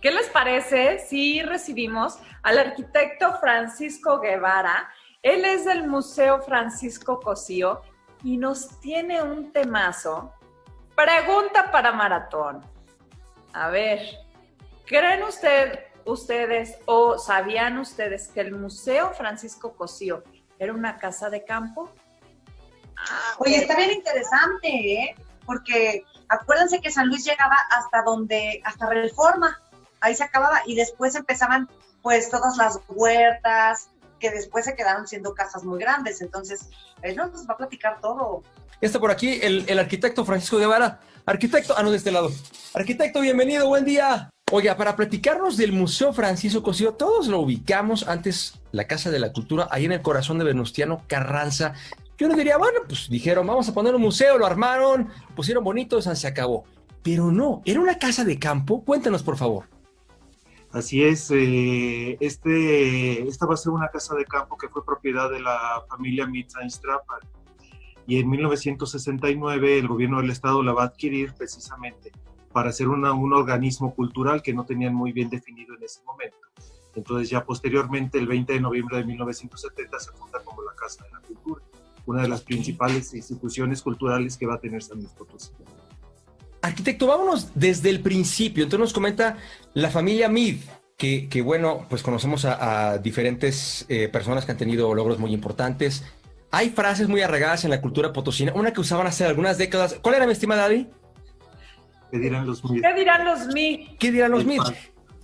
¿Qué les parece si recibimos al arquitecto Francisco Guevara? Él es del Museo Francisco Cosío y nos tiene un temazo. Pregunta para Maratón. A ver, ¿creen ustedes o sabían ustedes que el Museo Francisco Cosío era una casa de campo? Oye, está bien interesante, ¿eh? Porque acuérdense que San Luis llegaba hasta Reforma, ahí se acababa, y después empezaban pues todas las huertas, que después se quedaron siendo casas muy grandes. Entonces, él nos va a platicar todo. Está por aquí el arquitecto Francisco Guevara. Arquitecto, no, de este lado. Arquitecto, bienvenido, buen día. Oiga, para platicarnos del Museo Francisco Cosío, todos lo ubicamos antes, la Casa de la Cultura, ahí en el corazón de Venustiano Carranza. Yo le diría, bueno, pues dijeron, vamos a poner un museo, lo armaron, pusieron bonito, se acabó. Pero no, era una casa de campo. Cuéntanos, por favor. Así es, esta va a ser una casa de campo que fue propiedad de la familia Mitz-Einstrapper, y en 1969 el gobierno del estado la va a adquirir precisamente para hacer un organismo cultural que no tenían muy bien definido en ese momento. Entonces ya posteriormente, el 20 de noviembre de 1970, se funda como la Casa de la Cultura, una de las principales instituciones culturales que va a tener San Luis Potosí. Arquitecto, vámonos desde el principio. Entonces nos comenta la familia Mead, que bueno, pues conocemos a diferentes personas que han tenido logros muy importantes. Hay frases muy arraigadas en la cultura potosina, una que usaban hace algunas décadas. ¿Cuál era, mi estimada Adi? ¿Qué dirán los Mead? ¿Qué dirán los Mead? ¿Qué dirán los Mead?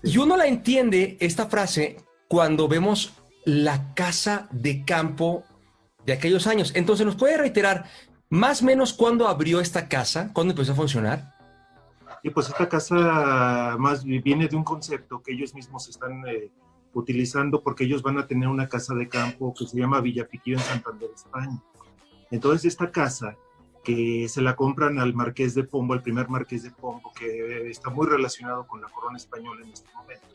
Y uno la entiende, esta frase, cuando vemos la casa de campo de aquellos años. Entonces, ¿nos puede reiterar más o menos cuándo abrió esta casa? ¿Cuándo empezó a funcionar? Y pues esta casa más viene de un concepto que ellos mismos están utilizando, porque ellos van a tener una casa de campo que se llama Villa Piquillo en Santander, España. Entonces esta casa, que se la compran al Marqués de Pombo, el primer Marqués de Pombo, que está muy relacionado con la corona española en este momento,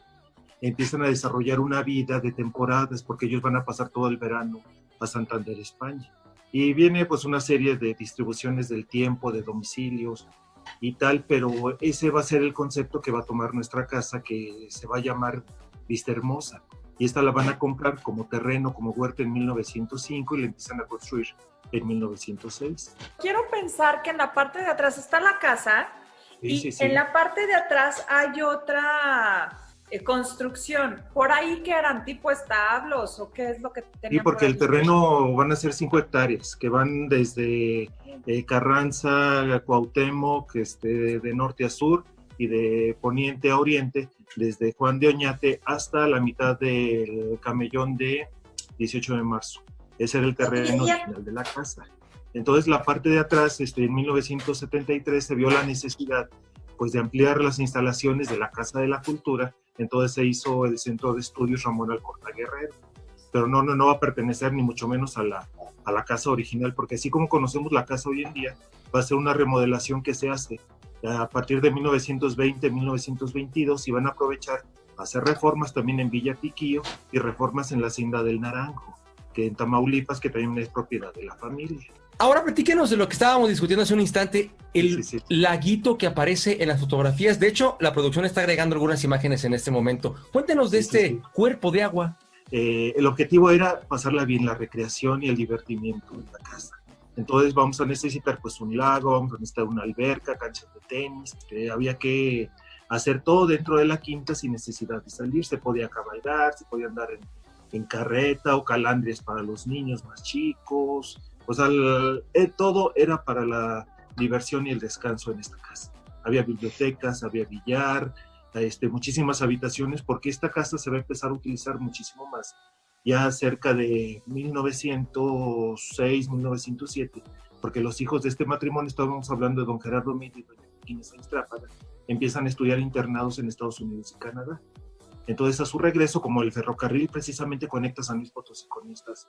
empiezan a desarrollar una vida de temporadas, porque ellos van a pasar todo el verano a Santander, España. Y viene pues una serie de distribuciones del tiempo, de domicilios y tal, pero ese va a ser el concepto que va a tomar nuestra casa, que se va a llamar Vista Hermosa. Y esta la van a comprar como terreno, como huerta en 1905, y la empiezan a construir en 1906. Quiero pensar que en la parte de atrás está la casa, sí. En la parte de atrás hay otra construcción. ¿Por ahí que eran tipo establos o qué es lo que tenían? Sí, porque el terreno van a ser 5 hectáreas, que van desde Carranza, Cuauhtémoc, de norte a sur y de poniente a oriente, desde Juan de Oñate hasta la mitad del camellón de 18 de marzo. Ese era el terreno original de la casa. Entonces la parte de atrás, en 1973 se vio la necesidad pues de ampliar las instalaciones de la Casa de la Cultura. Entonces se hizo el Centro de Estudios Ramón Alcorta Guerrero, pero no va a pertenecer ni mucho menos a la casa original, porque así como conocemos la casa hoy en día, va a ser una remodelación que se hace a partir de 1920, 1922, y van a aprovechar a hacer reformas también en Villa Piquillo y reformas en la Hacienda del Naranjo, que en Tamaulipas, que también es propiedad de la familia. Ahora platíquenos de lo que estábamos discutiendo hace un instante, el sí. laguito que aparece en las fotografías. De hecho, la producción está agregando algunas imágenes en este momento. Cuéntenos de este cuerpo de agua. El objetivo era pasarla bien, la recreación y el divertimiento en la casa. Entonces vamos a necesitar pues un lago, vamos a necesitar una alberca, canchas de tenis. Había que hacer todo dentro de la quinta sin necesidad de salir. Se podía cabalgar, se podía andar en carreta o calandrias para los niños más chicos. O sea, todo era para la diversión y el descanso en esta casa. Había bibliotecas, había billar, muchísimas habitaciones, porque esta casa se va a empezar a utilizar muchísimo más ya cerca de 1906, 1907, porque los hijos de este matrimonio, estábamos hablando de don Gerardo Mead y doña Inés Einstrapper, empiezan a estudiar internados en Estados Unidos y Canadá. Entonces, a su regreso, como el ferrocarril precisamente conecta San Luis Potosí con estas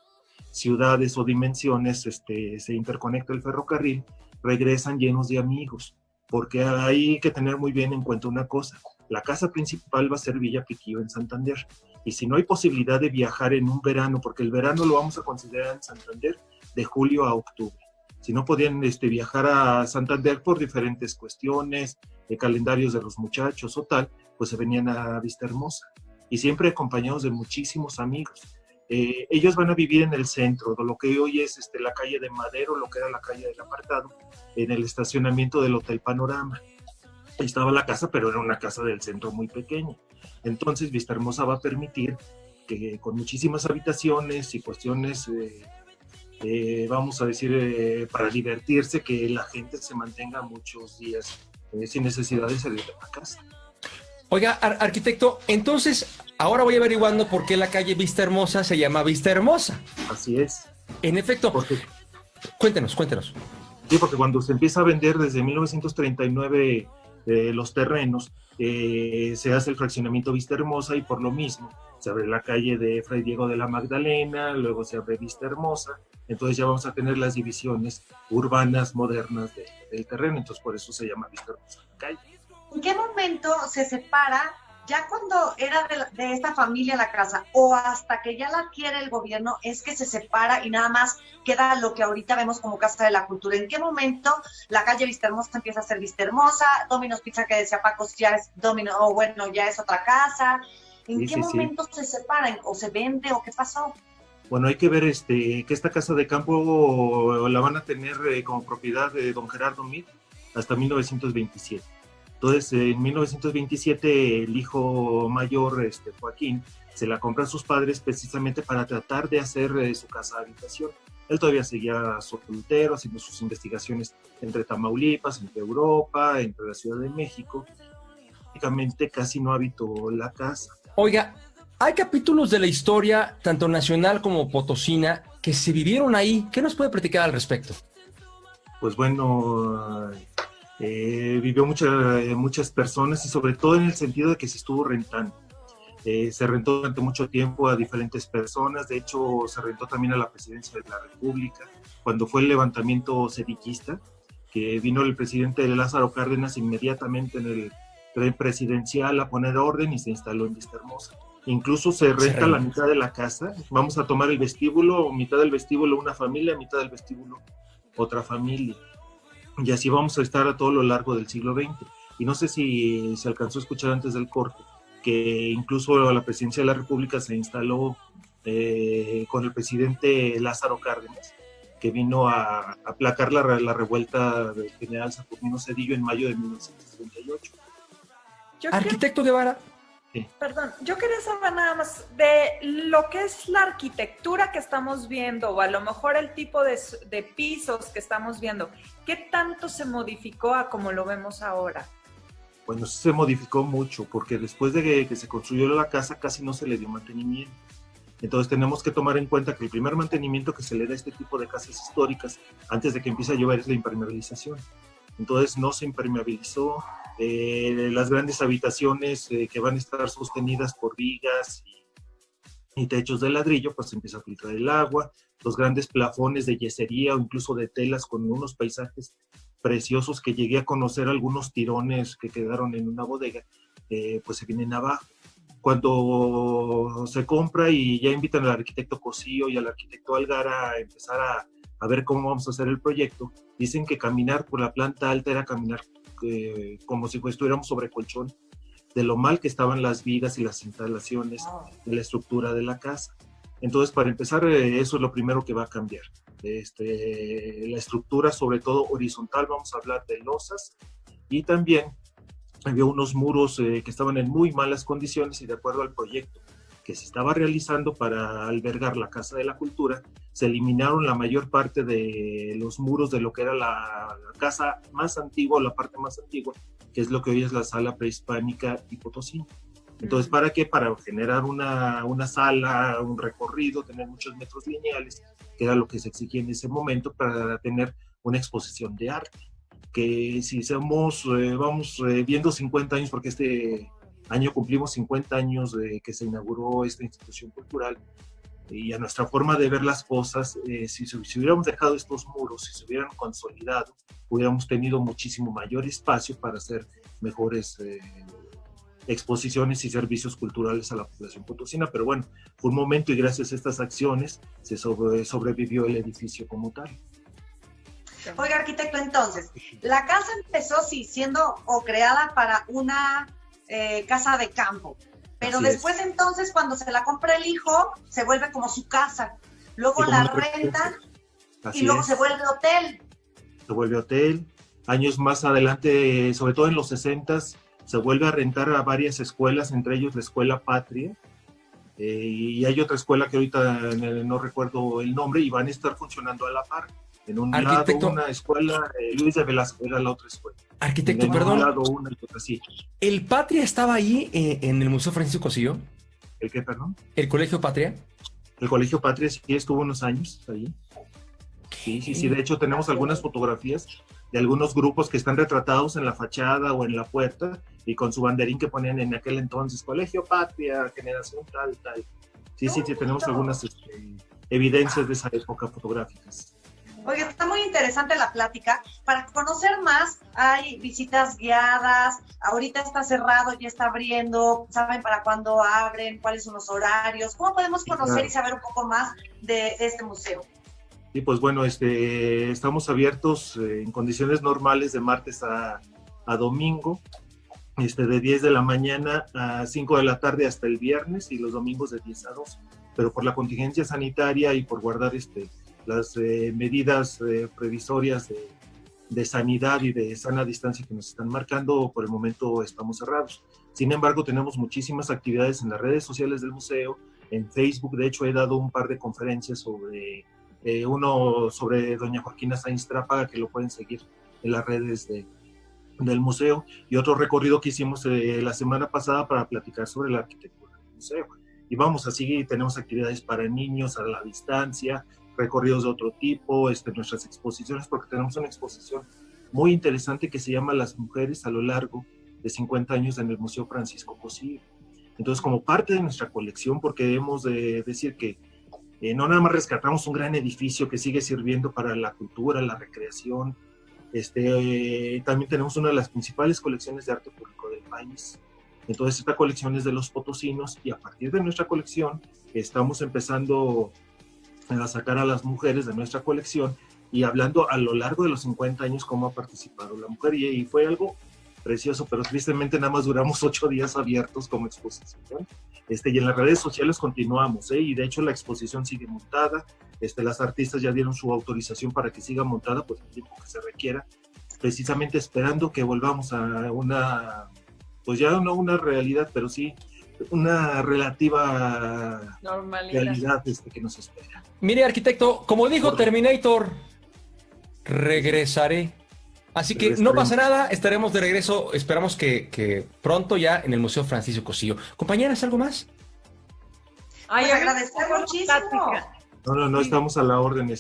ciudades o dimensiones, se interconecta el ferrocarril, regresan llenos de amigos, porque hay que tener muy bien en cuenta una cosa: la casa principal va a ser Villa Piquillo en Santander, y si no hay posibilidad de viajar en un verano, porque el verano lo vamos a considerar en Santander de julio a octubre, si no podían viajar a Santander por diferentes cuestiones, calendarios de los muchachos o tal, pues se venían a Vista Hermosa, y siempre acompañados de muchísimos amigos. Ellos van a vivir en el centro, de lo que hoy es la calle de Madero, lo que era la calle del Apartado, en el estacionamiento del Hotel Panorama. Ahí estaba la casa, pero era una casa del centro muy pequeña. Entonces Vista Hermosa va a permitir que con muchísimas habitaciones y cuestiones, vamos a decir, para divertirse, que la gente se mantenga muchos días sin necesidad de salir de la casa. Oiga, arquitecto, entonces ahora voy averiguando por qué la calle Vista Hermosa se llama Vista Hermosa. Así es. En efecto, cuéntenos. Sí, porque cuando se empieza a vender desde 1939 los terrenos, se hace el fraccionamiento Vista Hermosa, y por lo mismo se abre la calle de Fray Diego de la Magdalena, luego se abre Vista Hermosa, entonces ya vamos a tener las divisiones urbanas modernas del terreno, entonces por eso se llama Vista Hermosa la calle. ¿En qué momento se separa, ya cuando era de esta familia la casa, o hasta que ya la adquiere el gobierno, es que se separa y nada más queda lo que ahorita vemos como Casa de la Cultura? ¿En qué momento la calle Vista Hermosa empieza a ser Vista Hermosa? Domino's Pizza, que decía Paco, ya es Domino, o bueno, ya es otra casa. ¿En qué momento se separan? ¿O se vende? ¿O qué pasó? Bueno, hay que ver que esta casa de campo la van a tener como propiedad de don Gerardo Meade hasta 1927. Entonces, en 1927, el hijo mayor, Joaquín, se la compra a sus padres precisamente para tratar de hacer su casa de habitación. Él todavía seguía soltero, haciendo sus investigaciones entre Tamaulipas, entre Europa, entre la Ciudad de México. Prácticamente casi no habitó la casa. Oiga, hay capítulos de la historia, tanto nacional como potosina, que se vivieron ahí. ¿Qué nos puede platicar al respecto? Pues bueno, vivió muchas personas, y sobre todo en el sentido de que se estuvo rentando. Se rentó durante mucho tiempo a diferentes personas. De hecho, se rentó también a la presidencia de la República. Cuando fue el levantamiento sedillista, que vino el presidente Lázaro Cárdenas inmediatamente en el tren presidencial a poner orden, y se instaló en Vista Hermosa. Incluso se renta la mitad de la casa. Vamos a tomar el vestíbulo, mitad del vestíbulo una familia, mitad del vestíbulo otra familia. Y así vamos a estar a todo lo largo del siglo XX. Y no sé si se alcanzó a escuchar antes del corte, que incluso la presidencia de la República se instaló con el presidente Lázaro Cárdenas, que vino a aplacar la revuelta del general Saturnino Cedillo en mayo de 1938. Arquitecto Guevara. Perdón, yo quería saber nada más de lo que es la arquitectura que estamos viendo, o a lo mejor el tipo de pisos que estamos viendo. ¿Qué tanto se modificó a como lo vemos ahora? Bueno, se modificó mucho, porque después de que se construyó la casa casi no se le dio mantenimiento. Entonces tenemos que tomar en cuenta que el primer mantenimiento que se le da a este tipo de casas históricas antes de que empiece a llover es la impermeabilización. Entonces no se impermeabilizó. Las grandes habitaciones que van a estar sostenidas por vigas y techos de ladrillo, pues empieza a filtrar el agua. Los grandes plafones de yesería o incluso de telas con unos paisajes preciosos, que llegué a conocer algunos tirones que quedaron en una bodega, pues se vienen abajo. Cuando se compra y ya invitan al arquitecto Cosío y al arquitecto Algara a empezar a ver cómo vamos a hacer el proyecto, dicen que caminar por la planta alta era caminar como si estuviéramos sobre colchón, de lo mal que estaban las vigas y las instalaciones de la estructura de la casa. Entonces, para empezar, eso es lo primero que va a cambiar. La estructura, sobre todo horizontal, vamos a hablar de losas, y también había unos muros que estaban en muy malas condiciones, y de acuerdo al proyecto que se estaba realizando para albergar la Casa de la Cultura, se eliminaron la mayor parte de los muros de lo que era la casa más antigua, la parte más antigua, que es lo que hoy es la sala prehispánica y potosina. Entonces, ¿para qué? Para generar una sala, un recorrido, tener muchos metros lineales, que era lo que se exigía en ese momento para tener una exposición de arte. Que si vamos viendo 50 años, porque este año cumplimos 50 años de que se inauguró esta institución cultural, y a nuestra forma de ver las cosas, si hubiéramos dejado estos muros, si se hubieran consolidado, hubiéramos tenido muchísimo mayor espacio para hacer mejores exposiciones y servicios culturales a la población potosina. Pero bueno, fue un momento, y gracias a estas acciones se sobrevivió el edificio como tal. Oiga, arquitecto, entonces, la casa empezó, sí, siendo o creada para una casa de campo. Pero Así después es. entonces, cuando se la compra el hijo, se vuelve como su casa. Luego Sí, como la una renta residencia. y Así luego es. se vuelve hotel. Se vuelve hotel. Años más adelante, sobre todo en los 60s, se vuelve a rentar a varias escuelas, entre ellos la Escuela Patria. Y hay otra escuela que ahorita no recuerdo el nombre y van a estar funcionando a la par. En un lado Arquitecto, una escuela, Luis de Velasco era la otra escuela. arquitecto, En un perdón, lado una y otra, sí. ¿el Patria estaba ahí en el Museo Francisco Cosillo? ¿El qué, perdón? ¿El Colegio Patria? El Colegio Patria sí estuvo unos años ahí. Sí, sí, sí. De hecho, tenemos algunas fotografías de algunos grupos que están retratados en la fachada o en la puerta y con su banderín que ponían en aquel entonces, Colegio Patria, generación tal, tal. Sí, sí, sí, tenemos algunas evidencias de esa época fotográficas. Oye, está muy interesante la plática. Para conocer más, hay visitas guiadas. Ahorita está cerrado, ya está abriendo. ¿Saben para cuándo abren? ¿Cuáles son los horarios? ¿Cómo podemos conocer y saber un poco más de este museo? Y pues bueno, estamos abiertos en condiciones normales de martes a domingo, de 10 de la mañana a 5 de la tarde hasta el viernes y los domingos de 10 a 2. Pero por la contingencia sanitaria y por guardar las medidas previsorias de sanidad y de sana distancia que nos están marcando, por el momento estamos cerrados. Sin embargo, tenemos muchísimas actividades en las redes sociales del museo, en Facebook. De hecho, he dado un par de conferencias sobre uno sobre doña Joaquina Sáenz Trápaga, que lo pueden seguir en las redes del museo, y otro recorrido que hicimos la semana pasada para platicar sobre la arquitectura del museo. Y vamos, así tenemos actividades para niños a la distancia, recorridos de otro tipo, nuestras exposiciones, porque tenemos una exposición muy interesante que se llama Las mujeres a lo largo de 50 años en el Museo Francisco Cosillo. Entonces, como parte de nuestra colección, porque debemos de decir que no nada más rescatamos un gran edificio que sigue sirviendo para la cultura, la recreación, también tenemos una de las principales colecciones de arte público del país. Entonces, esta colección es de los potosinos y a partir de nuestra colección estamos empezando a sacar a las mujeres de nuestra colección y hablando a lo largo de los 50 años cómo ha participado la mujer y fue algo precioso, pero tristemente nada más duramos 8 días abiertos como exposición. Y en las redes sociales continuamos, y de hecho la exposición sigue montada. Las artistas ya dieron su autorización para que siga montada por el tiempo que se requiera, precisamente esperando que volvamos a una, pues ya no una realidad, pero sí una relativa realidad que nos espera. Mire, arquitecto, como dijo Terminator, regresaré. Así que no pasa nada, estaremos de regreso, esperamos que pronto ya en el Museo Francisco Cosillo. Compañeras, ¿algo más? Ay, agradecer muchísimo. No, estamos a la orden.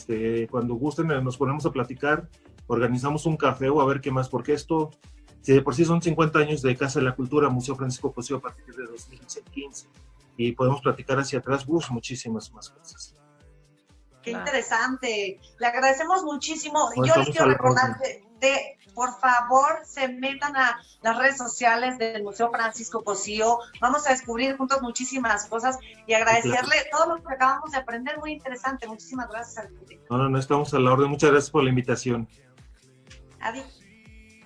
Cuando gusten nos ponemos a platicar, organizamos un café o a ver qué más, porque esto, si de por sí son 50 años de Casa de la Cultura, Museo Francisco Cosillo a partir de 2015, y podemos platicar hacia atrás, muchísimas más cosas. Qué interesante. Le agradecemos muchísimo. Bueno, yo les quiero recordar por favor, se metan a las redes sociales del Museo Francisco Cosillo. Vamos a descubrir juntos muchísimas cosas y agradecerle todo lo que acabamos de aprender. Muy interesante. Muchísimas gracias, arquitecto. No, estamos a la orden. Muchas gracias por la invitación. Adiós.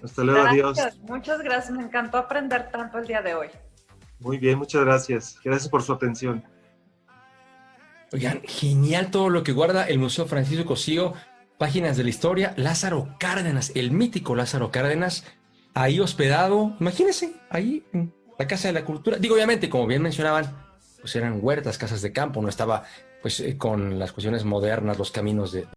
Hasta luego, adiós. Muchas gracias. Me encantó aprender tanto el día de hoy. Muy bien, muchas gracias. Gracias por su atención. Oigan, genial todo lo que guarda el Museo Francisco Cosillo. Páginas de la historia, Lázaro Cárdenas, el mítico Lázaro Cárdenas, ahí hospedado, imagínense, ahí en la Casa de la Cultura. Digo, obviamente, como bien mencionaban, pues eran huertas, casas de campo, no estaba pues con las cuestiones modernas, los caminos de